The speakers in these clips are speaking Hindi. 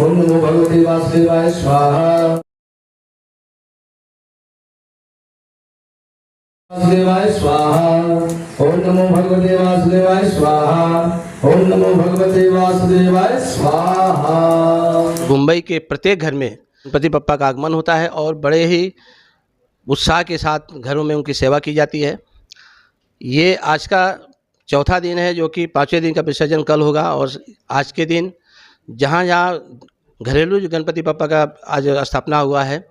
ओम नमो भगवते वासुदेवाय स्वाहा। वासुदेवाय स्वाहा। ओम नमो भगवते वासुदेवाय स्वाहा। ओम नमो भगवते वासुदेवाय स्वाहा। मुंबई के प्रत्येक घर में गणपति बप्पा का आगमन होता है और बड़े ही उत्साह के साथ घरों में उनकी सेवा की जाती है। ये आज का चौथा दिन है, जो कि 5वें दिन का विसर्जन कल होगा। और आज के दिन जहाँ जहाँ घरेलू जो गणपति बप्पा का आज स्थापना हुआ है,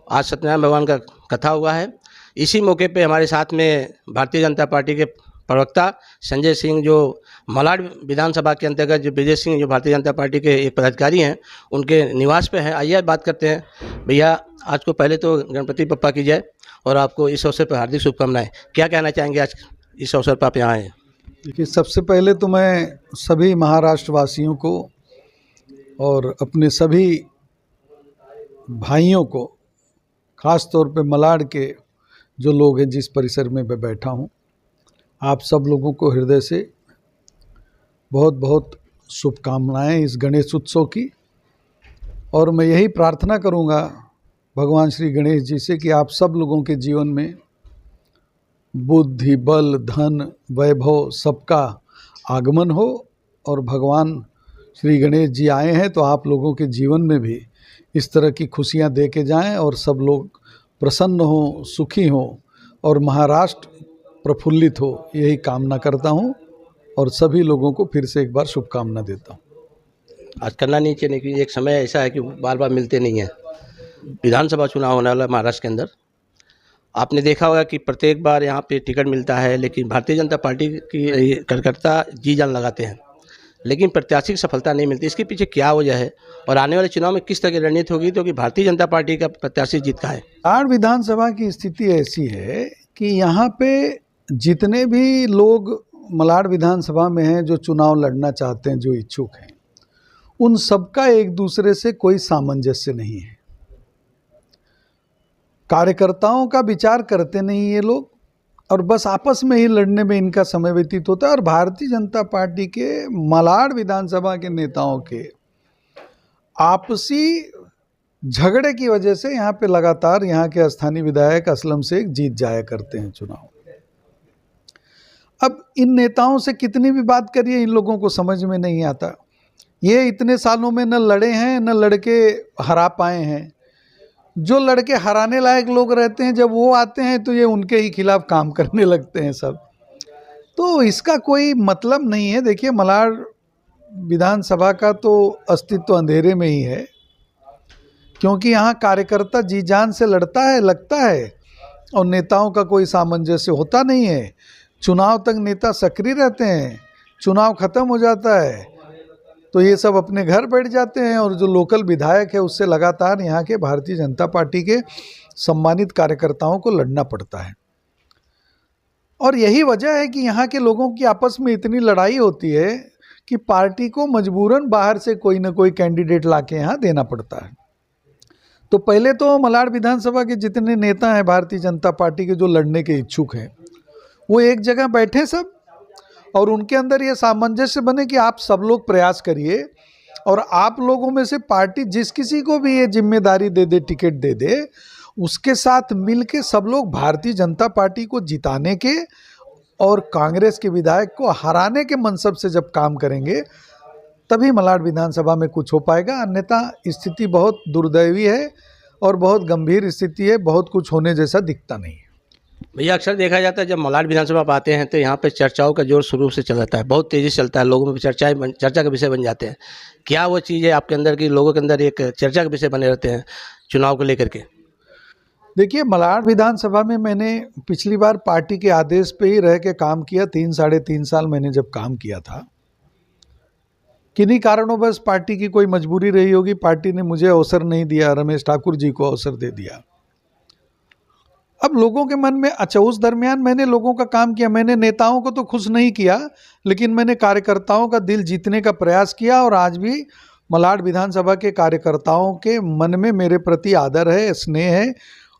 आज सत्यनारायण भगवान का कथा हुआ है। इसी मौके पे हमारे साथ में भारतीय जनता पार्टी के प्रवक्ता संजय सिंह, जो मलाड विधानसभा के अंतर्गत जो विजय सिंह, जो भारतीय जनता पार्टी के एक पदाधिकारी हैं, उनके निवास पे हैं। आइए बात करते हैं। भैया, आज को पहले तो गणपति बप्पा की जय और आपको इस अवसर पर हार्दिक शुभकामनाएं। क्या कहना चाहेंगे आज इस अवसर पर आप यहाँ आए? देखिए, सबसे पहले तो मैं सभी महाराष्ट्र वासियों को और अपने सभी भाइयों को, ख़ास तौर पे मलाड के जो लोग हैं जिस परिसर में मैं बैठा हूँ, आप सब लोगों को हृदय से बहुत बहुत शुभकामनाएं इस गणेश उत्सव की। और मैं यही प्रार्थना करूँगा भगवान श्री गणेश जी से कि आप सब लोगों के जीवन में बुद्धि, बल, धन, वैभव सबका आगमन हो। और भगवान श्री गणेश जी आए हैं तो आप लोगों के जीवन में भी इस तरह की खुशियां दे के जाएं और सब लोग प्रसन्न हो, सुखी हो और महाराष्ट्र प्रफुल्लित हो, यही कामना करता हूं। और सभी लोगों को फिर से एक बार शुभकामना देता हूं। आज करना नहीं चाहिए कि एक समय ऐसा है कि बार बार मिलते नहीं हैं। विधानसभा चुनाव होने वाला महाराष्ट्र के अंदर, आपने देखा होगा कि प्रत्येक बार यहाँ पे टिकट मिलता है, लेकिन भारतीय जनता पार्टी की कार्यकर्ता जी जान लगाते हैं, लेकिन प्रत्याशी की सफलता नहीं मिलती। इसके पीछे क्या वजह है और आने वाले चुनाव में किस तरह की रणनीति होगी तो कि भारतीय जनता पार्टी का प्रत्याशी जीत का है? मलाड विधानसभा की स्थिति ऐसी है कि यहाँ पे जितने भी लोग मलाड विधानसभा में हैं जो चुनाव लड़ना चाहते हैं, जो इच्छुक हैं, उन सबका एक दूसरे से कोई सामंजस्य नहीं है। कार्यकर्ताओं का विचार करते नहीं ये लोग और बस आपस में ही लड़ने में इनका समय व्यतीत होता है। और भारतीय जनता पार्टी के मलाड विधानसभा के नेताओं के आपसी झगड़े की वजह से यहाँ पे लगातार यहाँ के स्थानीय विधायक असलम शेख जीत जाया करते हैं चुनाव। अब इन नेताओं से कितनी भी बात करिए, इन लोगों को समझ में नहीं आता। ये इतने सालों में न लड़े हैं न लड़के हरा पाए हैं। जो लड़के हराने लायक लोग रहते हैं, जब वो आते हैं तो ये उनके ही खिलाफ काम करने लगते हैं सब। तो इसका कोई मतलब नहीं है। देखिए, मलाड विधानसभा का तो अस्तित्व अंधेरे में ही है, क्योंकि यहाँ कार्यकर्ता जी जान से लड़ता है, लगता है, और नेताओं का कोई सामंजस्य होता नहीं है। चुनाव तक नेता सक्रिय रहते हैं, चुनाव खत्म हो जाता है तो ये सब अपने घर बैठ जाते हैं और जो लोकल विधायक है उससे लगातार यहाँ के भारतीय जनता पार्टी के सम्मानित कार्यकर्ताओं को लड़ना पड़ता है। और यही वजह है कि यहाँ के लोगों की आपस में इतनी लड़ाई होती है कि पार्टी को मजबूरन बाहर से कोई ना कोई कैंडिडेट लाके यहाँ देना पड़ता है। तो पहले तो मलाड विधानसभा के जितने नेता हैं भारतीय जनता पार्टी के जो लड़ने के इच्छुक हैं, वो एक जगह बैठे सब और उनके अंदर ये सामंजस्य बने कि आप सब लोग प्रयास करिए और आप लोगों में से पार्टी जिस किसी को भी ये जिम्मेदारी दे दे, टिकट दे दे, उसके साथ मिलके सब लोग भारतीय जनता पार्टी को जिताने के और कांग्रेस के विधायक को हराने के मनसब से जब काम करेंगे तभी मलाड विधानसभा में कुछ हो पाएगा। अन्यथा स्थिति बहुत दुर्दैवी है और बहुत गंभीर स्थिति है, बहुत कुछ होने जैसा दिखता नहीं है। भैया, अक्सर देखा जाता है जब मलाड विधानसभा पर आते हैं तो यहाँ पे चर्चाओं का जोर शुरू से चल जाता है, बहुत तेज़ी से चलता है, लोगों में चर्चा का विषय बन जाते हैं। क्या वो चीज़ है आपके अंदर की लोगों के अंदर एक चर्चा के विषय बने रहते हैं चुनाव को लेकर के? देखिए, मलाड विधानसभा में मैंने पिछली बार पार्टी के आदेश पे ही रह के काम किया। 3-3.5 साल मैंने जब काम किया था, किन्हीं कारणों बस पार्टी की कोई मजबूरी रही होगी, पार्टी ने मुझे अवसर नहीं दिया, रमेश ठाकुर जी को अवसर दे दिया। अब लोगों के मन में, अच्छा, उस दरमियान मैंने लोगों का काम किया। मैंने नेताओं को तो खुश नहीं किया, लेकिन मैंने कार्यकर्ताओं का दिल जीतने का प्रयास किया। और आज भी मलाड विधानसभा के कार्यकर्ताओं के मन में मेरे प्रति आदर है, स्नेह है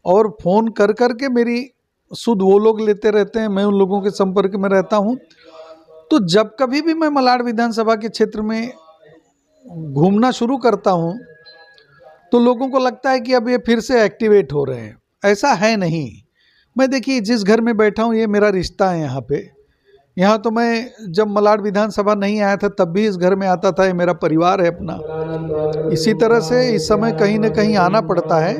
और फ़ोन कर कर के मेरी सुध वो लोग लेते रहते हैं, मैं उन लोगों के संपर्क में रहता हूं। तो जब कभी भी मैं मलाड विधानसभा के क्षेत्र में घूमना शुरू करता हूँ तो लोगों को लगता है कि अब ये फिर से एक्टिवेट हो रहे हैं। ऐसा है नहीं। मैं देखिए जिस घर में बैठा हूँ ये मेरा रिश्ता है यहाँ तो मैं जब मलाड विधानसभा नहीं आया था तब भी इस घर में आता था, ये मेरा परिवार है अपना। इसी तरह से इस समय कहीं ना कहीं आना पड़ता है,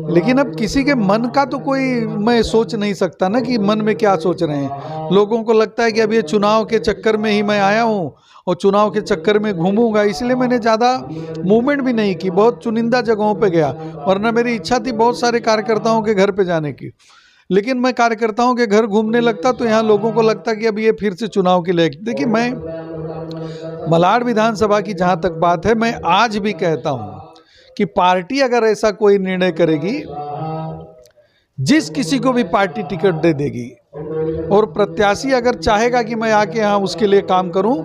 लेकिन अब किसी के मन का तो कोई मैं सोच नहीं सकता ना कि मन में क्या सोच रहे हैं। लोगों को लगता है कि अब ये चुनाव के चक्कर में ही मैं आया हूँ और चुनाव के चक्कर में घूमूंगा, इसलिए मैंने ज़्यादा मूवमेंट भी नहीं की, बहुत चुनिंदा जगहों पे गया। वरना मेरी इच्छा थी बहुत सारे कार्यकर्ताओं के घर पे जाने की, लेकिन मैं कार्यकर्ताओं के घर घूमने लगता तो यहाँ लोगों को लगता कि अब ये फिर से चुनाव के लिए। देखिए मैं मलाड विधानसभा की जहाँ तक बात है, मैं आज भी कहता हूँ कि पार्टी अगर ऐसा कोई निर्णय करेगी, जिस किसी को भी पार्टी टिकट दे देगी और प्रत्याशी अगर चाहेगा कि मैं आके यहाँ उसके लिए काम करूँ,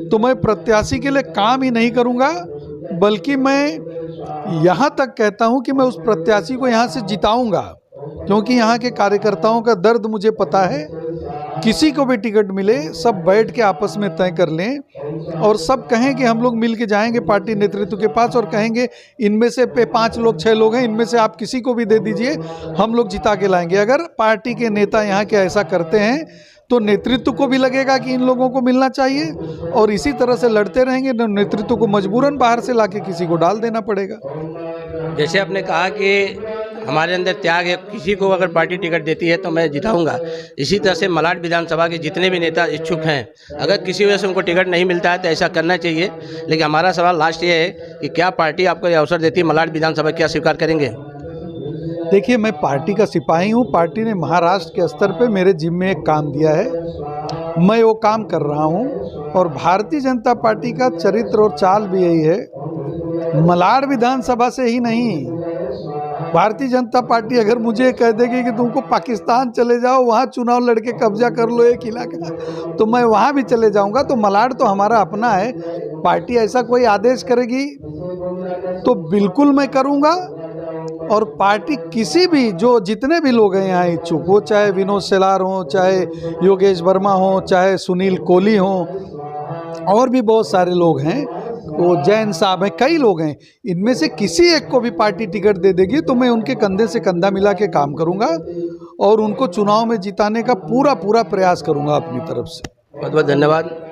तो मैं प्रत्याशी के लिए काम ही नहीं करूँगा, बल्कि मैं यहाँ तक कहता हूँ कि मैं उस प्रत्याशी को यहाँ से जिताऊँगा। क्योंकि यहाँ के कार्यकर्ताओं का दर्द मुझे पता है। किसी को भी टिकट मिले, सब बैठ के आपस में तय कर लें और सब कहें कि हम लोग मिल के जाएंगे पार्टी नेतृत्व के पास और कहेंगे इनमें से 5 लोग 6 लोग हैं, इनमें से आप किसी को भी दे दीजिए, हम लोग जिता के लाएंगे। अगर पार्टी के नेता यहाँ के ऐसा करते हैं तो नेतृत्व को भी लगेगा कि इन लोगों को मिलना चाहिए, और इसी तरह से लड़ते रहेंगे तो नेतृत्व को मजबूरन बाहर से लाके किसी को डाल देना पड़ेगा। जैसे आपने कहा कि हमारे अंदर त्याग है, किसी को अगर पार्टी टिकट देती है तो मैं जिताऊंगा, इसी तरह से मलाड विधानसभा के जितने भी नेता इच्छुक हैं, अगर किसी वजह से उनको टिकट नहीं मिलता है तो ऐसा करना चाहिए। लेकिन हमारा सवाल लास्ट ये है कि क्या पार्टी आपको ये अवसर देती है मलाड विधानसभा, क्या स्वीकार करेंगे? देखिए मैं पार्टी का सिपाही हूँ। पार्टी ने महाराष्ट्र के स्तर पे मेरे जिम्मे एक काम दिया है, मैं वो काम कर रहा हूँ। और भारतीय जनता पार्टी का चरित्र और चाल भी यही है, मलाड विधानसभा से ही नहीं, भारतीय जनता पार्टी अगर मुझे कह देगी कि तुमको पाकिस्तान चले जाओ, वहाँ चुनाव लड़के कब्जा कर लो एक इलाका, तो मैं वहाँ भी चले जाऊँगा। तो मलाड तो हमारा अपना है। पार्टी ऐसा कोई आदेश करेगी तो बिल्कुल मैं करूँगा। और पार्टी किसी भी जो जितने भी लोग हैं यहाँ इच्छुक, वो चाहे विनोद सेलार हो, चाहे योगेश वर्मा हो, चाहे सुनील कोहली हो, और भी बहुत सारे लोग हैं, वो जैन साहब हैं, कई लोग हैं, इनमें से किसी एक को भी पार्टी टिकट दे देगी तो मैं उनके कंधे से कंधा मिला के काम करूंगा और उनको चुनाव में जिताने का पूरा प्रयास करूंगा अपनी तरफ से। बहुत बहुत धन्यवाद।